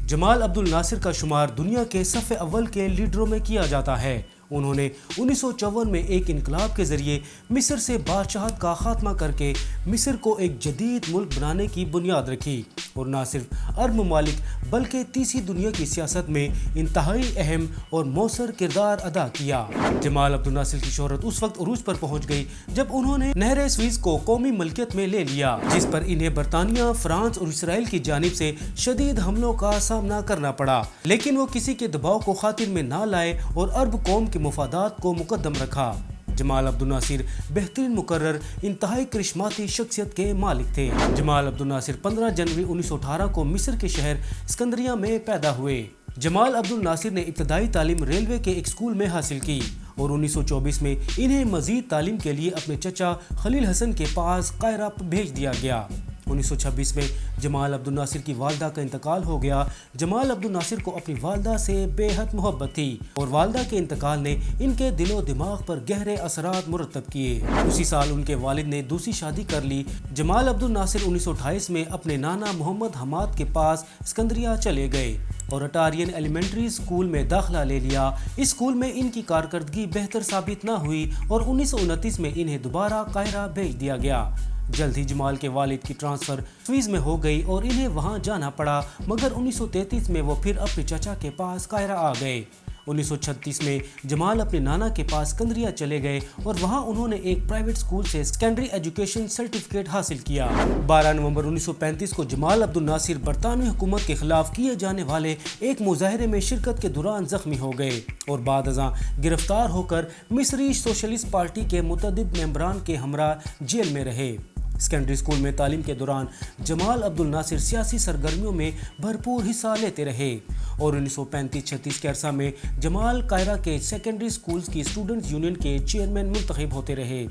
جمال عبد الناصر کا شمار دنیا کے صف اول کے لیڈروں میں کیا جاتا ہے۔ انہوں نے 1954 میں ایک انقلاب کے ذریعے مصر سے بادشاہت کا خاتمہ کر کے مصر کو ایک جدید ملک بنانے کی بنیاد رکھی اور نہ صرف عرب ممالک بلکہ تیسری دنیا کی سیاست میں انتہائی اہم اور مؤثر کردار ادا کیا۔ جمال عبد الناصر کی شہرت اس وقت عروج پر پہنچ گئی جب انہوں نے نہر سوئز کو قومی ملکیت میں لے لیا، جس پر انہیں برطانیہ، فرانس اور اسرائیل کی جانب سے شدید حملوں کا سامنا کرنا پڑا، لیکن وہ کسی کے دباؤ کو خاطر میں نہ لائے اور عرب قوم کے مفادات کو مقدم رکھا۔ جمال عبد الناصر بہترین مقرر، انتہائی کرشماتی شخصیت کے مالک تھے۔ جمال عبد الناصر 15 جنوری 1918 کو مصر کے شہر اسکندریہ میں پیدا ہوئے۔ جمال عبد الناصر نے ابتدائی تعلیم ریلوے کے ایک اسکول میں حاصل کی اور 1924 میں انہیں مزید تعلیم کے لیے اپنے چچا خلیل حسن کے پاس قاہرہ بھیج دیا گیا۔ 1926 میں جمال عبد الناصر کی والدہ کا انتقال ہو گیا۔ جمال عبد الناصر کو اپنی والدہ سے بے حد محبت تھی اور والدہ کے انتقال نے ان کے دل و دماغ پر گہرے اثرات مرتب کیے۔ اسی سال ان کے والد نے دوسری شادی کر لی۔ جمال عبد الناصر 1928 میں اپنے نانا محمد حماد کے پاس اسکندریہ چلے گئے اور اٹارین ایلیمنٹری اسکول میں داخلہ لے لیا۔ اس اسکول میں ان کی کارکردگی بہتر ثابت نہ ہوئی اور 1929 میں انہیں دوبارہ قاہرہ بھیج دیا گیا۔ جلد ہی جمال کے والد کی ٹرانسفر سوئز میں ہو گئی اور انہیں وہاں جانا پڑا، مگر 1933 میں وہ پھر اپنے چچا کے پاس قاہرہ آ گئے۔ 1936 میں جمال اپنے نانا کے پاس اسکندریہ چلے گئے اور وہاں انہوں نے ایک پرائیویٹ اسکول سے سیکنڈری ایجوکیشن سرٹیفکیٹ حاصل کیا۔ 12 نومبر 1935 کو جمال عبد الناصر برطانوی حکومت کے خلاف کیے جانے والے ایک مظاہرے میں شرکت کے دوران زخمی ہو گئے اور بعد ازاں گرفتار ہو کر مصری سوشلسٹ پارٹی کے متعدد ممبران کے ہمراہ جیل میں رہے۔ سیکنڈری اسکول میں تعلیم کے دوران جمال عبد الناصر سیاسی سرگرمیوں میں بھرپور حصہ لیتے رہے اور 1935-36 کے عرصہ میں جمال قاہرہ کے سیکنڈری اسکولز کی اسٹوڈنٹس یونین کے چیئرمین منتخب ہوتے رہے۔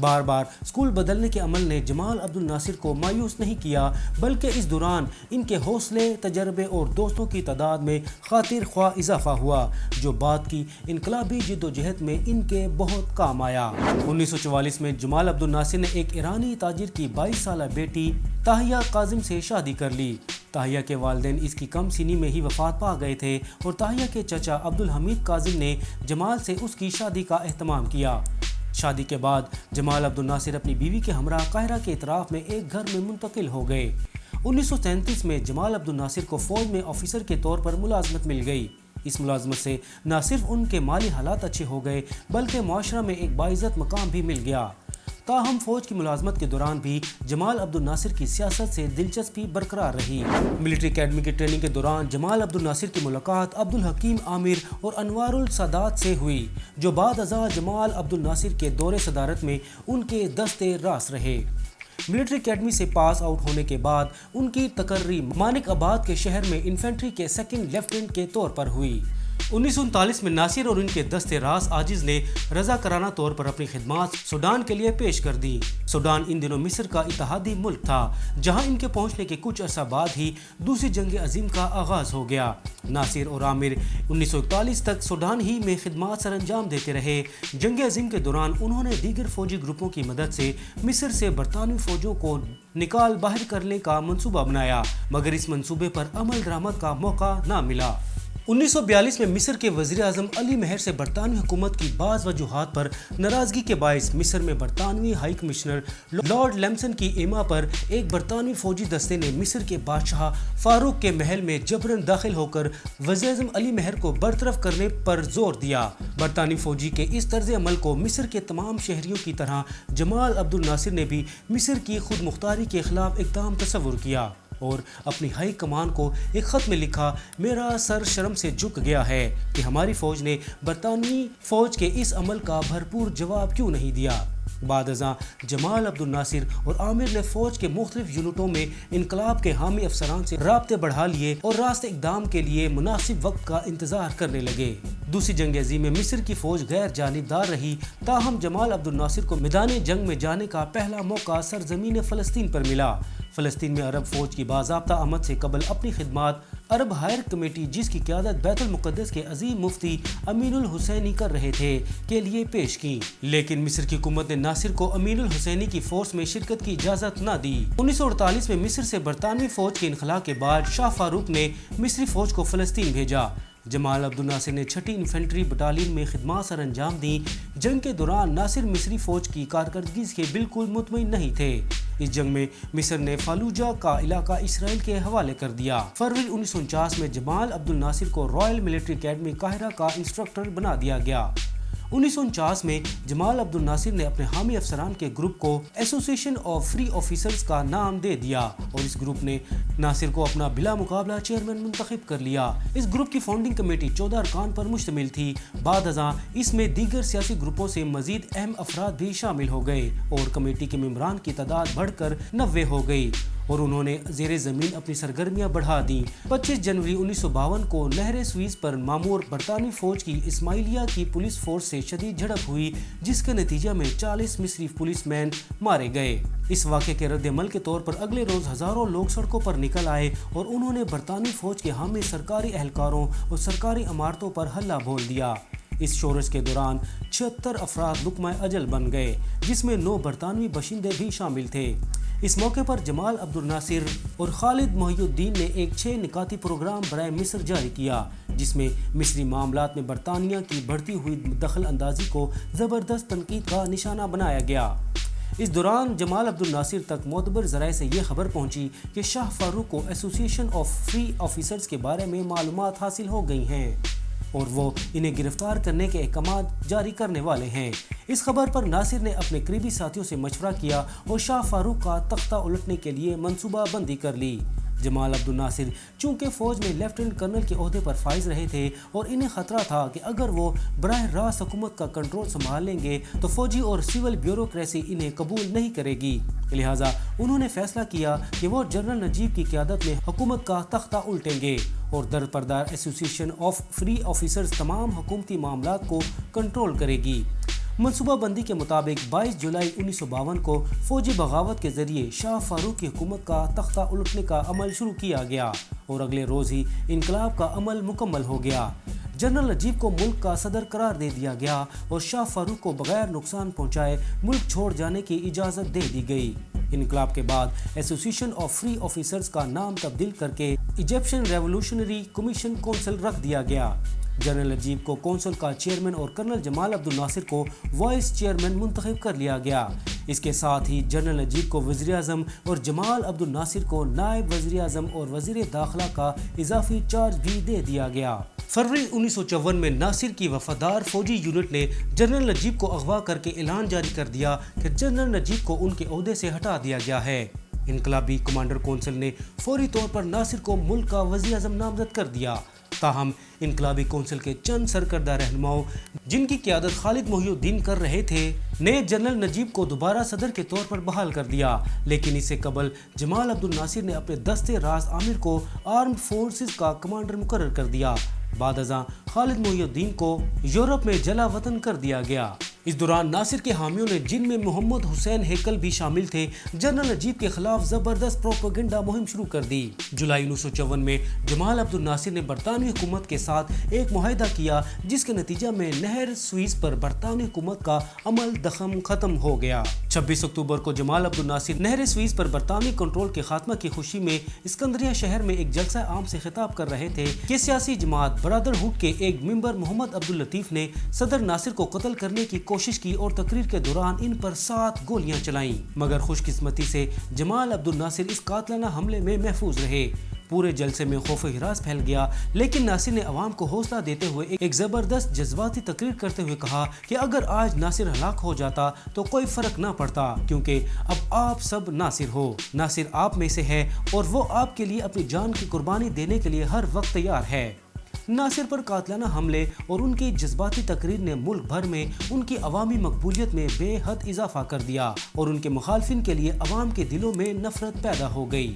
بار بار اسکول بدلنے کے عمل نے جمال عبد الناصر کو مایوس نہیں کیا، بلکہ اس دوران ان کے حوصلے، تجربے اور دوستوں کی تعداد میں خاطر خواہ اضافہ ہوا، جو بعد کی انقلابی جدوجہد میں ان کے بہت کام آیا۔ 1944 میں جمال عبد الناصر نے ایک ایرانی تاجر کی 22 سالہ بیٹی تاہیہ کاظم سے شادی کر لی۔ تاہیہ کے والدین اس کی کم سنی میں ہی وفات پا گئے تھے اور تاہیہ کے چچا عبد الحمید کاظم نے جمال سے اس کی شادی کا اہتمام کیا۔ شادی کے بعد جمال عبد الناصر اپنی بیوی کے ہمراہ قاہرہ کے اطراف میں ایک گھر میں منتقل ہو گئے۔ 1937 میں جمال عبد الناصر کو فوج میں آفیسر کے طور پر ملازمت مل گئی۔ اس ملازمت سے نہ صرف ان کے مالی حالات اچھے ہو گئے بلکہ معاشرہ میں ایک باعزت مقام بھی مل گیا۔ تاہم فوج کی ملازمت کے دوران بھی جمال عبد الناصر کی سیاست سے دلچسپی برقرار رہی۔ ملٹری اکیڈمی کی ٹریننگ کے دوران جمال عبد الناصر کی ملاقات عبد الحکیم عامر اور انوار السادات سے ہوئی، جو بعد ازاں جمال عبد الناصر کے دور صدارت میں ان کے دست راست رہے۔ ملٹری اکیڈمی سے پاس آؤٹ ہونے کے بعد ان کی تقرری مانک آباد کے شہر میں انفینٹری کے سیکنڈ لیفٹیننٹ کے طور پر ہوئی۔ 1939 میں ناصر اور ان کے دست راست عاجز نے رضاکارانہ طور پر اپنی خدمات سوڈان کے لیے پیش کر دی۔ سوڈان ان دنوں مصر کا اتحادی ملک تھا، جہاں ان کے پہنچنے کے کچھ عرصہ بعد ہی دوسری جنگ عظیم کا آغاز ہو گیا۔ ناصر اور عامر 1941 تک سوڈان ہی میں خدمات سر انجام دیتے رہے۔ جنگ عظیم کے دوران انہوں نے دیگر فوجی گروپوں کی مدد سے مصر سے برطانوی فوجوں کو نکال باہر کرنے کا منصوبہ بنایا، مگر اس منصوبے پر عمل درآمد کا موقع نہ ملا۔ 1942 میں مصر کے وزیر اعظم علی مہر سے برطانوی حکومت کی بعض وجوہات پر ناراضگی کے باعث مصر میں برطانوی ہائی کمشنر لارڈ لیمسن کی ایما پر ایک برطانوی فوجی دستے نے مصر کے بادشاہ فاروق کے محل میں جبراً داخل ہو کر وزیر اعظم علی مہر کو برطرف کرنے پر زور دیا۔ برطانوی فوجی کے اس طرز عمل کو مصر کے تمام شہریوں کی طرح جمال عبد الناصر نے بھی مصر کی خود مختاری کے خلاف اقدام تصور کیا اور اپنی ہائی کمان کو ایک خط میں لکھا، میرا سر شرم سے جھک گیا ہے کہ ہماری فوج نے برطانوی فوج کے اس عمل کا بھرپور جواب کیوں نہیں دیا۔ بعد ازاں جمال عبد الناصر اور عامر نے فوج کے مختلف یونٹوں میں انقلاب کے حامی افسران سے رابطے بڑھا لیے اور راست اقدام کے لیے مناسب وقت کا انتظار کرنے لگے۔ دوسری جنگ عظیم میں مصر کی فوج غیر جانبدار رہی، تاہم جمال عبد الناصر کو میدان جنگ میں جانے کا پہلا موقع سرزمین فلسطین پر ملا۔ فلسطین میں عرب فوج کی باضابطہ آمد سے قبل اپنی خدمات عرب ہائر کمیٹی جس کی قیادت بیت المقدس کے عظیم مفتی امین الحسینی کر رہے تھے کے لیے پیش کی، لیکن مصر کی حکومت نے ناصر کو امین الحسینی کی فورس میں شرکت کی اجازت نہ دی۔ 1948 میں مصر سے برطانوی فوج کے انخلا کے بعد شاہ فاروق نے مصری فوج کو فلسطین بھیجا۔ جمال عبد الناصر نے 6ٹی انفینٹری بٹالین میں خدمات سر انجام دیں۔ جنگ کے دوران ناصر مصری فوج کی کارکردگی سے بالکل مطمئن نہیں تھے۔ اس جنگ میں مصر نے فالوجہ کا علاقہ اسرائیل کے حوالے کر دیا۔ فروری 1949 میں جمال عبد الناصر کو رائل ملٹری اکیڈمی قاہرہ کا انسٹرکٹر بنا دیا گیا۔ 1949 میں جمال عبد الناصر نے اپنے حامی افسران کے گروپ کو ایسوسی ایشن آف فری آفیسرز کا نام دے دیا اور اس گروپ نے ناصر کو اپنا بلا مقابلہ چیئرمین منتخب کر لیا۔ اس گروپ کی فاؤنڈنگ کمیٹی 14 ارکان پر مشتمل تھی۔ بعد ازاں اس میں دیگر سیاسی گروپوں سے مزید اہم افراد بھی شامل ہو گئے اور کمیٹی کے ممبران کی تعداد بڑھ کر 90 ہو گئی اور انہوں نے زیر زمین اپنی سرگرمیاں بڑھا دیں۔ 25 جنوری 1952 کو نہر سویز پر معمور برطانوی فوج کی اسماعیلیہ کی پولیس فورس سے شدید جھڑپ ہوئی، جس کے نتیجہ میں 40 مصری پولیس مین مارے گئے۔ اس واقعے کے رد عمل کے طور پر اگلے روز ہزاروں لوگ سڑکوں پر نکل آئے اور انہوں نے برطانوی فوج کے حامی سرکاری اہلکاروں اور سرکاری عمارتوں پر ہلہ بول دیا۔ اس شورش کے دوران 76 افراد لقمہ اجل بن گئے، جس میں 9 برطانوی باشندے بھی شامل تھے۔ اس موقع پر جمال عبد الناصر اور خالد محی الدین نے ایک 6 نکاتی پروگرام برائے مصر جاری کیا، جس میں مصری معاملات میں برطانیہ کی بڑھتی ہوئی دخل اندازی کو زبردست تنقید کا نشانہ بنایا گیا۔ اس دوران جمال عبد الناصر تک معتبر ذرائع سے یہ خبر پہنچی کہ شاہ فاروق کو ایسوسی ایشن آف فری آفیسرز کے بارے میں معلومات حاصل ہو گئی ہیں اور وہ انہیں گرفتار کرنے کے احکامات جاری کرنے والے ہیں۔ اس خبر پر ناصر نے اپنے قریبی ساتھیوں سے مشورہ کیا اور شاہ فاروق کا تختہ الٹنے کے لیے منصوبہ بندی کر لی۔ جمال عبد الناصر چونکہ فوج میں لیفٹیننٹ کرنل کے عہدے پر فائز رہے تھے اور انہیں خطرہ تھا کہ اگر وہ براہ راست حکومت کا کنٹرول سنبھال لیں گے تو فوجی اور سول بیوروکریسی انہیں قبول نہیں کرے گی، لہٰذا انہوں نے فیصلہ کیا کہ وہ جنرل نجیب کی قیادت میں حکومت کا تختہ الٹیں گے اور درپردار ایسوسی ایشن آف فری آفیسرز تمام حکومتی معاملات کو کنٹرول کرے گی۔ منصوبہ بندی کے مطابق 22 جولائی 1952 کو فوجی بغاوت کے ذریعے شاہ فاروق کی حکومت کا تختہ الٹنے کا عمل شروع کیا گیا اور اگلے روز ہی انقلاب کا عمل مکمل ہو گیا۔ جنرل نجیب کو ملک کا صدر قرار دے دیا گیا اور شاہ فاروق کو بغیر نقصان پہنچائے ملک چھوڑ جانے کی اجازت دے دی گئی۔ انقلاب کے بعد ایسوسی ایشن آف فری آفیسرز کا نام تبدیل کر کے ایجپشن ریولوشنری کمیشن کونسل رکھ دیا گیا۔ جنرل نجیب کو کونسل کا چیئرمین اور کرنل جمال عبد الناصر کو وائس چیئرمین منتخب کر لیا گیا۔ اس کے ساتھ ہی جنرل نجیب کو وزیر اعظم اور جمال عبد الناصر کو نائب وزیر اعظم اور وزیر داخلہ کا اضافی چارج بھی دے دیا گیا۔ فروری 1954 میں ناصر کی وفادار فوجی یونٹ نے جنرل نجیب کو اغوا کر کے اعلان جاری کر دیا کہ جنرل نجیب کو ان کے عہدے سے ہٹا دیا گیا ہے۔ انقلابی کمانڈر کونسل نے فوری طور پر ناصر کو ملک کا وزیر اعظم نامزد کر دیا۔ تاہم انقلابی کونسل کے چند سرکردہ رہنماؤں جن کی قیادت خالد محی الدین کر رہے تھے نے جنرل نجیب کو دوبارہ صدر کے طور پر بحال کر دیا، لیکن اس سے قبل جمال عبد الناصر نے اپنے دستے راست عامر کو آرمڈ فورسز کا کمانڈر مقرر کر دیا۔ بعد ازاں خالد محی الدین کو یورپ میں جلا وطن کر دیا گیا۔ اس دوران ناصر کے حامیوں نے جن میں محمد حسین ہیکل بھی شامل تھے جنرل نجیب کے خلاف زبردست پروپیگنڈا مہم شروع کر دی۔ جولائی 1954 میں جمال عبد الناصر نے برطانوی حکومت کے ساتھ ایک معاہدہ کیا جس کے نتیجہ میں نہر سویز پر برطانوی حکومت کا عمل دخم ختم ہو گیا۔ 26 اکتوبر کو جمال عبد الناصر نہر سویز پر برطانوی کنٹرول کے خاتمہ کی خوشی میں اسکندریہ شہر میں ایک جلسہ عام سے خطاب کر رہے تھے کہ سیاسی جماعت برادر ہوڈ کے ایک ممبر محمد عبد اللطیف نے صدر ناصر کو قتل کرنے کی کوشش کی اور تقریر کے دوران ان پر 7 گولیاں چلائیں، مگر خوش قسمتی سے جمال عبد الناصر اس قاتلانہ حملے میں محفوظ رہے۔ پورے جلسے میں خوف و ہراس پھیل گیا، لیکن ناصر نے عوام کو حوصلہ دیتے ہوئے ایک زبردست جذباتی تقریر کرتے ہوئے کہا کہ اگر آج ناصر ہلاک ہو جاتا تو کوئی فرق نہ پڑتا، کیونکہ اب آپ سب ناصر ہو، ناصر آپ میں سے ہے اور وہ آپ کے لیے اپنی جان کی قربانی دینے کے لیے ہر وقت تیار ہے۔ ناصر پر قاتلانہ حملے اور ان کی جذباتی تقریر نے ملک بھر میں ان کی عوامی مقبولیت میں بے حد اضافہ کر دیا اور ان کے مخالفین کے لیے عوام کے دلوں میں نفرت پیدا ہو گئی۔